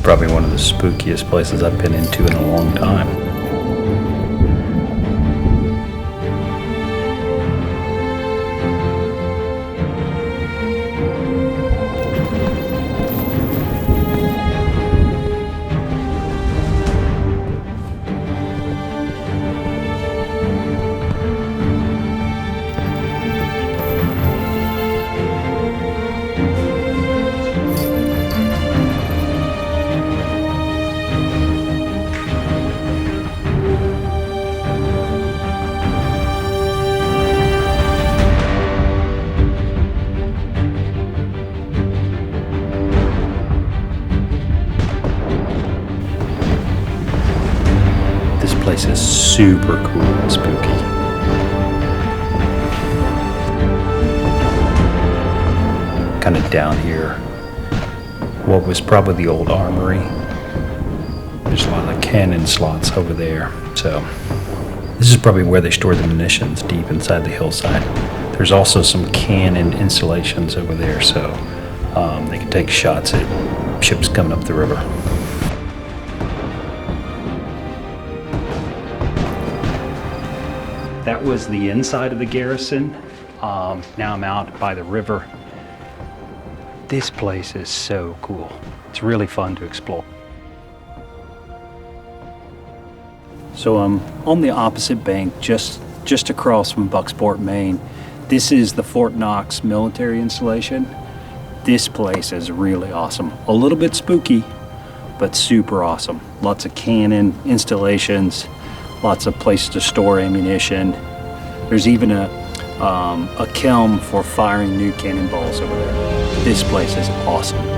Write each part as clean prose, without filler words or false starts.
probably one of the spookiest places I've been into in a long time. This place is super cool and spooky. Kind of down here, what was probably the old armory. There's a lot of cannon slots over there. So this is probably where they store the munitions, deep inside the hillside. There's also some cannon installations over there, so they can take shots at ships coming up the river. That was the inside of the garrison. Now I'm out by the river. This place is so cool. It's really fun to explore. So I'm on the opposite bank, just across from Bucksport, Maine. This is the Fort Knox military installation. This place is really awesome. A little bit spooky, but super awesome. Lots of cannon installations. Lots of places to store ammunition. There's even a kiln for firing new cannonballs over there. This place is awesome.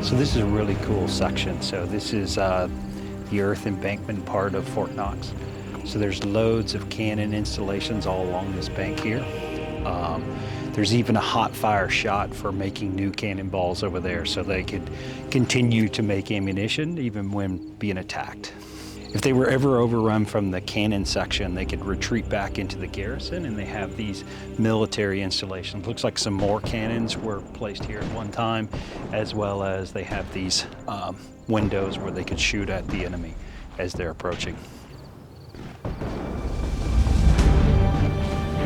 So this is a really cool section. So this is the earth embankment part of Fort Knox. So there's loads of cannon installations all along this bank here. There's even a hot fire shot for making new cannonballs over there so they could continue to make ammunition even when being attacked. If they were ever overrun from the cannon section, they could retreat back into the garrison, and they have these military installations. Looks like some more cannons were placed here at one time, as well as they have these windows where they could shoot at the enemy as they're approaching.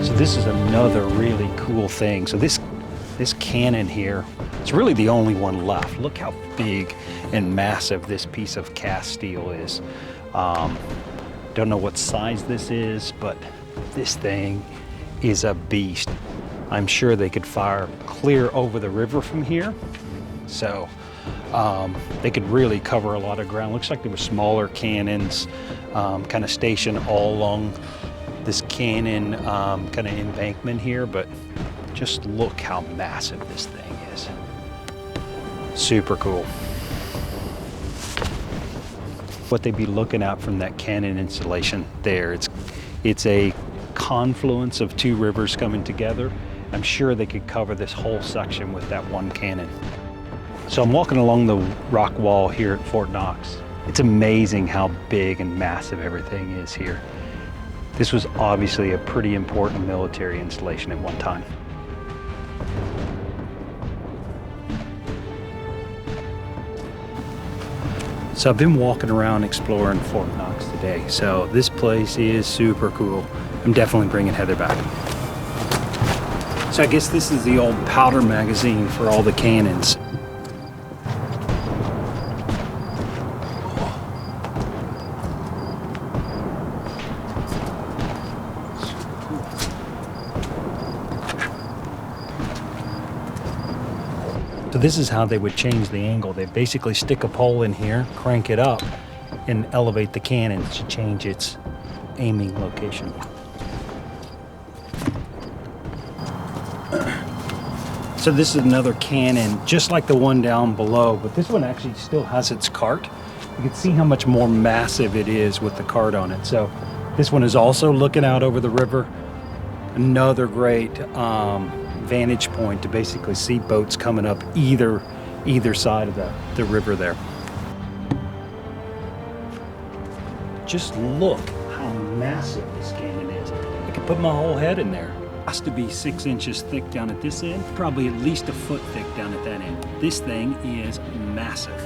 So this is another really cool thing. So this cannon here, it's really the only one left. Look how big and massive this piece of cast steel is. Don't know what size this is, but this thing is a beast. I'm sure they could fire clear over the river from here. So they could really cover a lot of ground. Looks like there were smaller cannons kind of stationed all along this cannon kind of embankment here, but just look how massive this thing is. Super cool. What they'd be looking at from that cannon installation there, it's a confluence of two rivers coming together. I'm sure they could cover this whole section with that one cannon. So I'm walking along the rock wall here at Fort Knox. It's amazing how big and massive everything is here. This was obviously a pretty important military installation at one time. So I've been walking around exploring Fort Knox today. So this place is super cool. I'm definitely bringing Heather back. So I guess this is the old powder magazine for all the cannons. So this is how they would change the angle. They basically stick a pole in here, crank it up, and elevate the cannon to change its aiming location. So this is another cannon, just like the one down below, but this one actually still has its cart. You can see how much more massive it is with the cart on it. So this one is also looking out over the river. Another great vantage point to basically see boats coming up either side of the river there. Just look how massive this cannon is. I could put my whole head in there. It has to be 6 inches thick down at this end, probably at least a foot thick down at that end. This thing is massive.